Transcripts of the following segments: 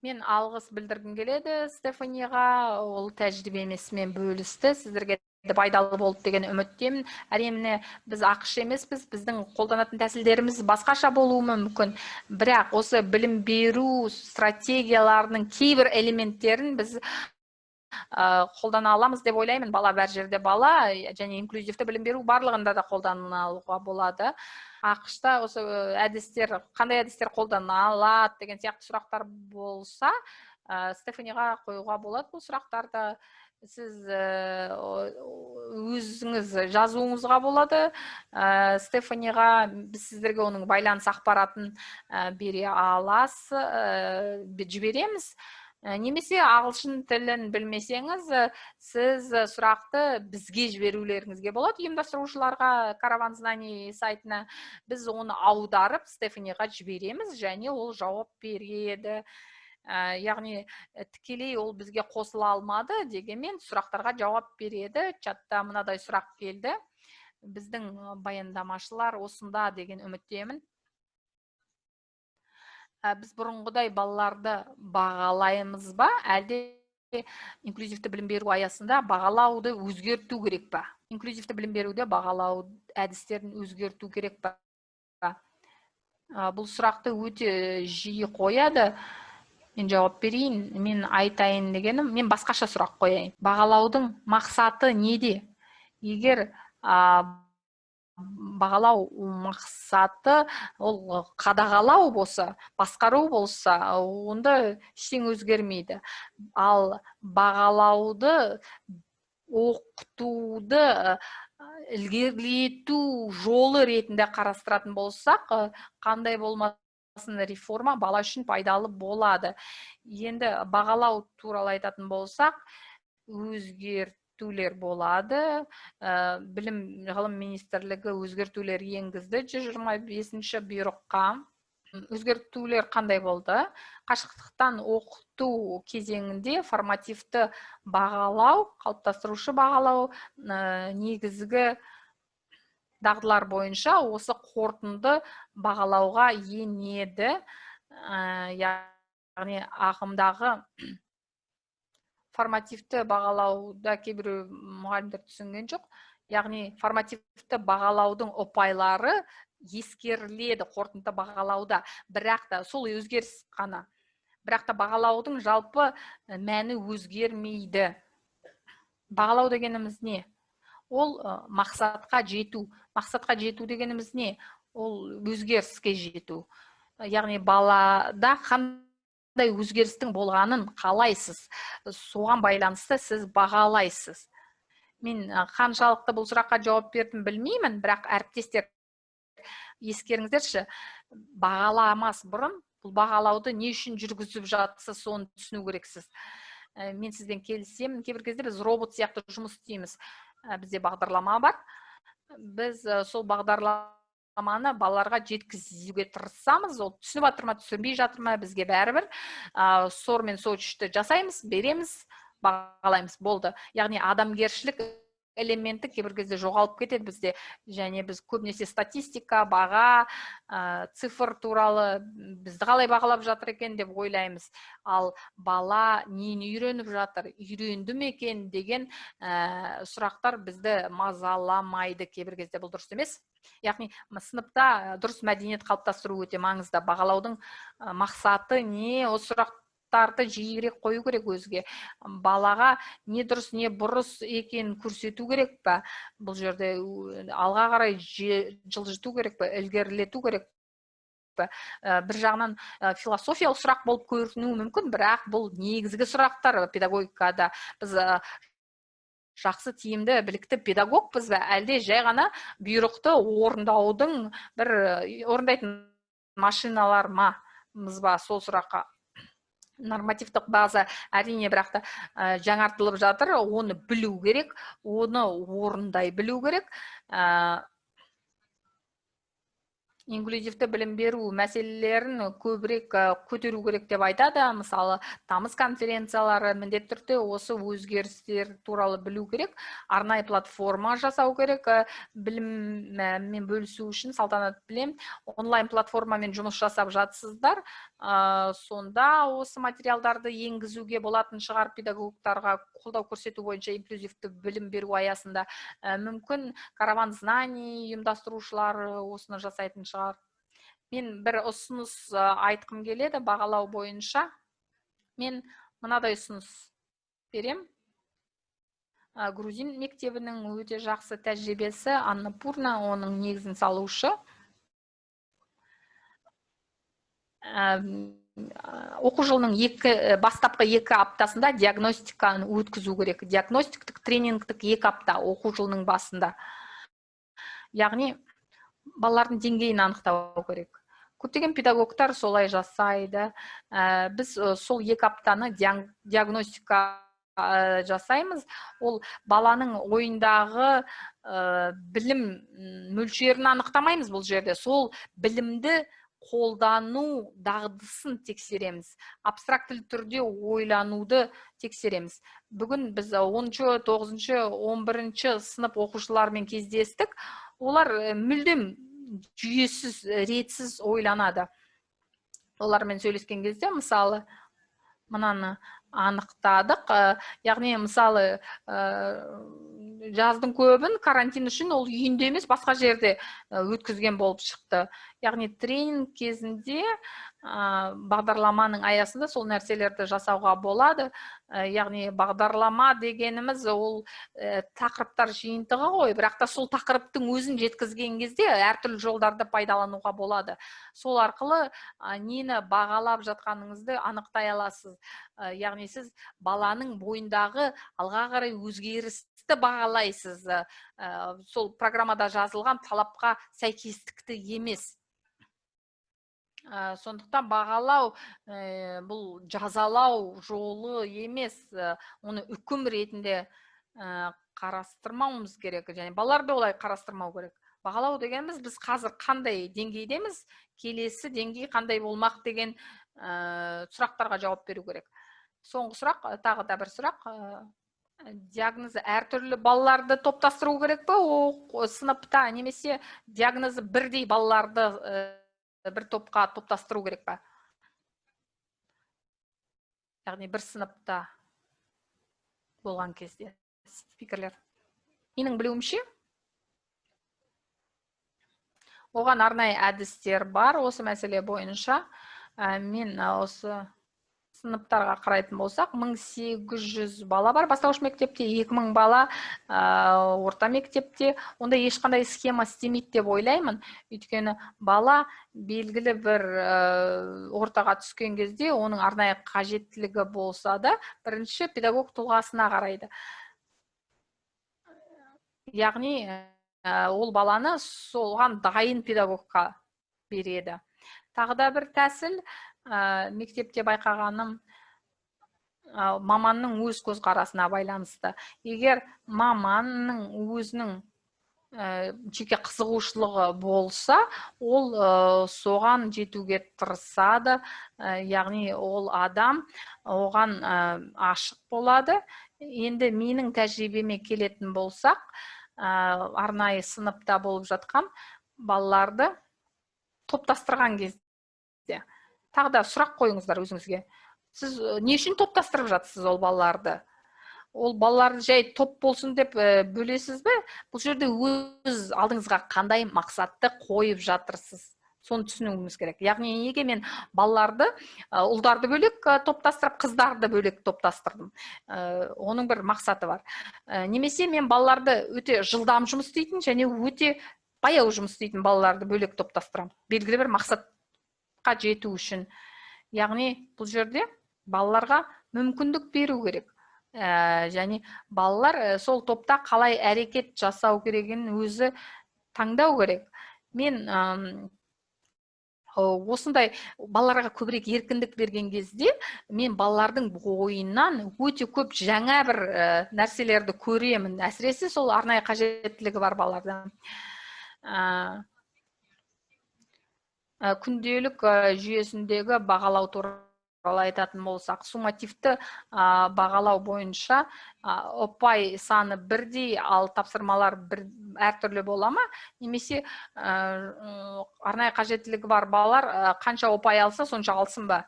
Мен алғыс білдіргім келеді Стефанияға, ол тәжірибемесімен бөлісті, сіздерге пайдалы болды деген үміттемін. Әрине біз ақш емеспіз, біздің қолданатын тәсілдеріміз басқаша болуы мүмкін, бірақ осы білім беру стратегияларының кейбір элементтерін біз қолдана аламыз деп ойлаймын. Бала бәр жерде бала, және инклюзивті білім беру барлығында да қолданылуға болады. ақшта осы әдістер, қандай әдістер қолдана алады деген сияқты сұрақтар болса, Стефанияға қоюға болады бұл сұрақтарды. Сіз өзіңіз жазуыңызға болады. Стефанияға біз сіздерге оның байланыс ақпаратын бере аласыз, жібереміз. Немесе ағылшын тілін білмесеңіз, сіз сұрақты бізге жіберулеріңізге болады, ұйымдастырушыларға, Караван знаний сайтына. Біз оны аударып Стефанияға жібереміз, және ол жауап береді. Яғни тікелей ол бізге қосыла алмады дегенмен сұрақтарға жауап береді. Чатта мынадай сұрақ келді: біздің баяндамашылар осында деген үміттемін. Біз бұрынғыдай балаларды бағалаймыз ба, әлде инклюзивті білім беру аясында бағалауды өзгерту керек па? Инклюзивті білім беруде бағалау әдістерін өзгерту керек па? Бұл сұрақты өте жиі қояды. Мен жауап берейін, мен айтайын дегенім, мен басқаша сұрақ қояйын. Бағалаудың мақсаты неде? Егер бағалау мақсаты ол қадағалау болса, басқару болса, онда ештеңе өзгермейді. Ал бағалауды, оқытуды ілгерілету жолы ретінде қарастыратын болсақ, қандай болмасын реформа бала үшін пайдалы болады. Енді бағалау туралы айтатын болсақ, өзгертулер болады. Білім ғылым министрлігі өзгертулер енгізді 125-ші бұйрыққа. Өзгертулер қандай болды? Қашықтықтан оқыту кезеңінде формативті бағалау, қалыптастырушы бағалау негізгі дағдылар бойынша осы қорытынды бағалауға енеді. Яғни ағымдағы формативті бағалауда кейбір мұғалімдер түсінген жоқ. Яғни формативті бағалаудың ұпайлары ескеріледі қорытынды бағалауда, бірақ та сол өзгеріс қана. Бірақ та бағалаудың жалпы мәні өзгермейді. Бағалау дегеніміз не? Ол мақсатқа жету. Мақсатқа жету дегеніміз не? Ол өзгеріске жету. Яғни балада қандай өзгерістің болғанын қалайсыз? Соған байланысты сіз бағалайсыз. Мен қаншалықты бұл сұраққа жауап бердім білмеймін, бірақ әріптестер ескеріңіздерші, бағаламас бұрын бұл бағалауды не үшін жүргізіп жатсыз, соны түсіну керексіз. Мен сізбен келісемін, кейбір кезде біз робот сияқты жұмыс істейміз. Бізде бағдарлама бар. Біз сол бағдарламаны балаларға жеткізуге тырысамыз. Ол түсініп жатыр ма, түсінбей жатыр ма, бізге бәрібір. Сор мен сочты жасаймыз, береміз, бағалаймыз, болды. Яғни адамгершілік элементі кейбір кезде жоғалып кетеді бізде, және біз көбінесе статистика, баға, цифр туралы бізді қалай бағалап жатыр екен деп ойлаймыз. Ал бала нені үйреніп жатыр, үйренді ме екен деген сұрақтар бізді мазаламайды кейбір кезде. Бұл дұрыс емес. Яғни сыныпта дұрыс мәдениет қалыптастыру өте маңызды. Бағалаудың мақсаты не? Осы сұрақ жиірек қою керек өзге. Балаға не дұрыс, не бұрыс екен көрсету керек па? Бұл жерде алға қарай жылжыту керек па? Ілгерілету керек па? Бір жағынан философиялық сұрақ болып көрінуі мүмкін, бірақ бұл негізгі сұрақтар педагогикада. Біз жақсы, тиімді, білікті педагогпыз ба? Әлде жай ғана бұйрықты орындаудың бір орындайтын машиналар мамыз ба? Сол сұраққа. Нормативтік база әрине бірақ та жаңартылып жатыр, оны білу керек, оны орындай білу керек. Инклюзивті білім беру мәселелерін көбірек көтеру керек деп айтады. Мысалы, тамыз конференциялары міндетті түрде осы өзгерістер туралы білу керек. Арнайы платформа жасау керек. Біліммен бөлісу үшін, Салтанат білем, онлайн платформамен жұмыс жасап жатсыздар. сонда осы материалдарды енгізуге болатын шығар, педагогтарға қолдау көрсету бойынша инклюзивті білім беру аясында. Мүмкін караван знаний ұйымдастырушылар осыны жасайтын шығар. Мен бір ұсыныс айтқым келеді бағалау бойынша. Мен мынадай ұсыныс берем. Грузин мектебінің өте жақсы тәжірибесі, Аннапурна оның негізін салушы. Оқу жылының бастапқы 2 аптасында диагностиканы өткізу керек. Диагностиктік тренингтік 2 апта оқу жылының басында. Яғни балалардың деңгейін анықтау керек. Көптеген педагогтар солай жасайды. Біз сол 2 аптаны диагностика жасаймыз. Ол баланың ойындағы білім мөлшерін анықтамаймыз бұл жерде. Сол білімді қолдану дағдысын тексереміз. Абстрактілі түрде ойлануды тексереміз. Бүгін біз 10-шы, 9-шы, 11-шы сынып оқушыларымен кездестік. Олар мүлдем жүйесіз, ретсіз ойланады. Олармен сөйлескен кезде, мысалы, мынаны анықтадық. Яғни, мысалы, жаздың көбін карантин үшін ол үйінде емес, басқа жерде өткізген болып шықты. Яғни, тренинг кезінде бағдарламаның аясында сол нәрселерді жасауға болады. Яғни, бағдарлама дегеніміз ол тақырыптар жиынтығы ғой, бірақ та сол тақырыптың өзін жеткізген кезде әртүрлі жолдарды пайдалануға болады. Сол арқылы нені бағалап жатқаныңызды анықтай аласыз. Яғни, сіз баланың бойындағы алға қарай өзгерісті бағалайсыз. Сол программада жазылған талапқа сәйкестікті емес. Сондықтан бағалау бұл жазалау жолы емес, оны үкім ретінде қарастырмауымыз керек, және балаларды олай қарастырмау керек. Бағалау дегеніміз біз қазір қандай деңгейдеміз, келесі деңгей қандай болмақ деген сұрақтарға жауап беру керек. Соңғы сұрақ, тағы да бір сұрақ. Диагнозы әртүрлі балаларды топтастыру керек па? Сыныпта немесе диагнозы бірдей балаларды бір топқа топтастыру керек па? Яғни бір сыныпта болған кезде. Спикерлер. Менің білуімше, оған арнайы әдістер бар осы мәселе бойынша. Мен осы сыныптарға қарайтын болсақ, 1800 бала бар бастауыш мектепте, 2000 бала орта мектепте. Онда ешқандай схема істемейді деп ойлаймын. Өйткені бала белгілі бір ортаға түскен кезде, оның арнайы қажеттілігі болса да, бірінші педагог тұлғасына қарайды. Яғни, ол баланы солған дайын педагогқа береді. Тағы да бір тәсіл, мектепте байқағаным, маманның өз көзқарасына байланысты. Егер маманның өзінің жеке қызығушылығы болса, ол соған жетуге тырысады. Яғни, ол адам оған ашық болады. Енді менің тәжірибеме келетін болсақ, арнайы сыныпта болып жатқан балаларды топтастырған кезде. Тағы да сұрақ қойыңыздар өзіңізге. Сіз не үшін топтастырып жатсыз ол балаларды? Ол балаларды жай топ болсын деп бөлесіз бе? Бұл жерде өз алдыңызға қандай мақсатты қойып жатырсыз? Соны түсінуіңіз керек. Яғни, неге мен балаларды, ұлдарды бөлек топтастырып, қыздарды бөлек топтастырдым? Оның бір мақсаты бар. Немесе мен балаларды өте жылдам жұмыс істейтін және өте баяу жұмыс істейтін балаларды бөлек топтастырам. Белгілі бір мақсатқа жету үшін. Яғни, бұл жерде балаларға мүмкіндік беру керек. Және балалар сол топта қалай әрекет жасау керегін өзі таңдау керек. Мен осындай балаларға көбірек еркіндік берген кезде, мен балалардың ойынан өте көп жаңа бір нәрселерді көремін. Әсіресе сол арнайы қажеттілігі бар балалардан. Күнделік жүйесіндегі бағалау туралы айтатын болсақ, суммативті бағалау бойынша ұпай саны бірдей, ал тапсырмалар әртүрлі бола ма, немесе арнайы қажеттілігі бар балалар қанша ұпай алса сонша алсын ба?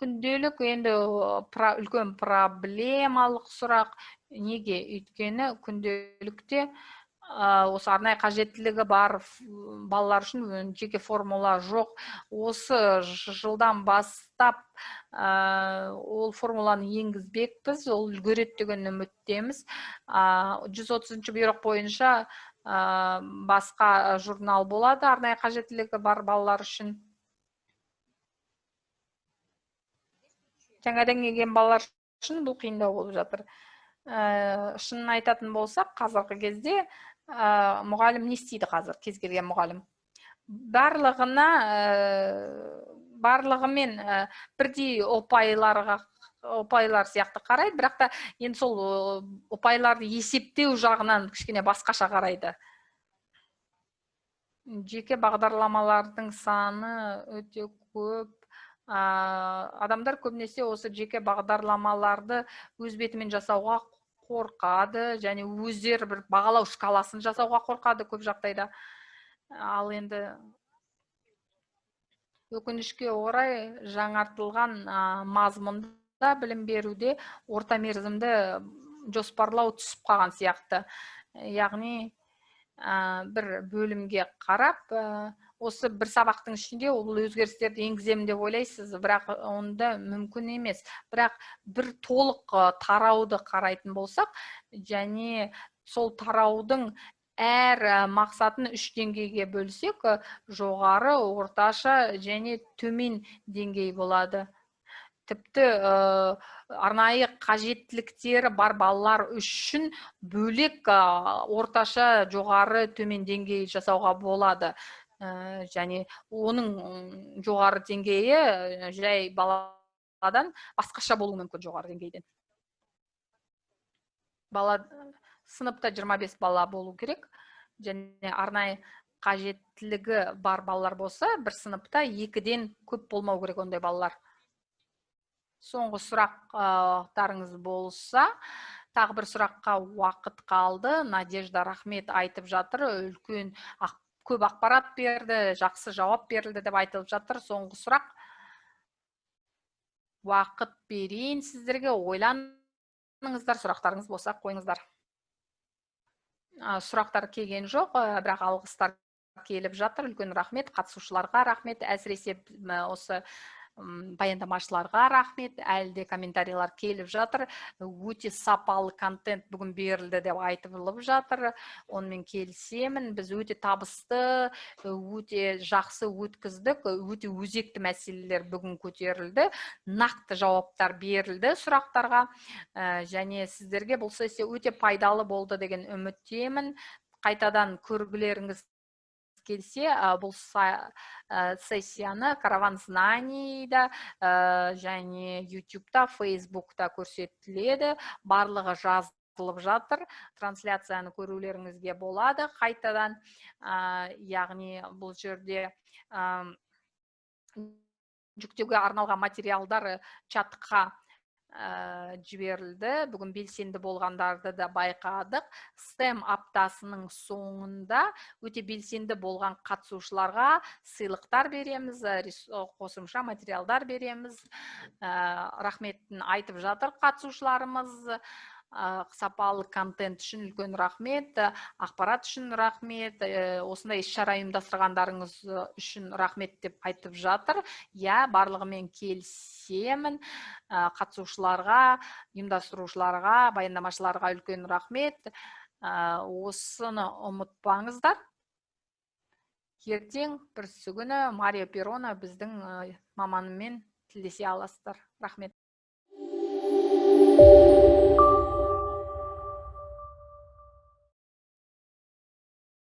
Күнделік енді үлкен проблемалық сұрақ. Неге? Өйткені күнделікте осы арнайы қажеттілігі бар балалар үшін жеке формула жоқ. Осы жылдан бастап ол формуланы енгізбекпіз, ол үлгереді деген үміттеміз. 130 бұйрық бойынша басқа журнал болады арнайы қажеттілігі бар балалар үшін. Жаңадан келген балалар үшін бұл қиындау болып жатыр. Шынын айтатын болсақ, қазіргі кезде мұғалім не істейді қазір, кез келген мұғалім? Барлығымен бірдей ұпайлар сияқты қарайды, бірақ та енді сол ұпайларды есептеу жағынан кішкене басқаша қарайды. Жеке бағдарламалардың саны өте көп. Адамдар көбінесе осы жеке бағдарламаларды өз бетімен жасауға қорқады, және өздері бір бағалау шкаласын жасауға қорқады көп жағдайда. Ал енді өкінішке орай жаңартылған мазмұнда білім беруде орта мерзімді жоспарлау түсіп қалған сияқты. Яғни бір бөлімге қарап, осы бір сабақтың ішінде ол өзгерістерді енгіземін деп ойлайсыз, бірақ онда мүмкін емес. Бірақ бір толық тарауды қарайтын болсақ, және сол тараудың әр мақсатын 3 деңгейге бөлсек, жоғары, орташа және төмен деңгей болады. Тіпті арнайы қажеттіліктері бар балалар үшін бөлек орташа, жоғары, төмен деңгей жасауға болады. Және оның жоғары деңгейі жай баладан басқаша болуы мүмкін жоғары деңгейден. Сыныпта 25 бала болу керек, және арнайы қажеттілігі бар балалар болса, бір сыныпта 2-ден көп болмау керек ондай балалар. Соңғы сұрақтарыңыз болса, тағы бір сұраққа уақыт қалды. Надежда Рахмет айтып жатыр, үлкен көп ақпарат берді, жақсы жауап берілді деп айтылып жатыр. Соңғы сұрақ. Уақыт берейін сіздерге, ойланыңыздар, сұрақтарыңыз болса қойыңыздар. Сұрақтар келген жоқ, бірақ алғыстар келіп жатыр. Үлкен рахмет, қатысушыларға рахмет, әсіресе осы баяндамашыларға рахмет, әлде комментарийлар келіп жатыр. Өте сапалы контент бүгін берілді деп айтылып жатыр. Онымен келісемін. Біз өте табысты, өте жақсы өткіздік, өте өзекті мәселелер бүгін көтерілді. Нақты жауаптар берілді сұрақтарға. Және сіздерге бұл сессия өте пайдалы болды деген үміттемін. Қайтадан көргілеріңіз келсе, бұл сессияны Караван Знанийда және YouTube-та, Facebook-та көрсетіледі. Барлығы жазылып жатыр. Трансляцияны көрулеріңізге болады. Қайтадан, яғни бұл жерде жүктеуге арналған материалдар чатқа жіберілді. Бүгін белсенді болғандарды да байқадық. STEM аптасының соңында өте белсенді болған қатысушыларға сыйлықтар береміз, қосымша материалдар береміз. Рахметін айтып жатыр қатысушыларымыз. Сапалы контент үшін үлкен рахмет, ақпарат үшін рахмет, осындай іс-шара ұйымдастырғандарыңыз үшін рахмет деп айтып жатыр. Барлығымен келісемін. Қатысушыларға, ұйымдастырушыларға, баяндамашыларға үлкен рахмет. Осыны ұмытпаңыздар. Ертең бірсі күні Мария Перона біздің маманымен тілдесе аласыздар. Рахмет.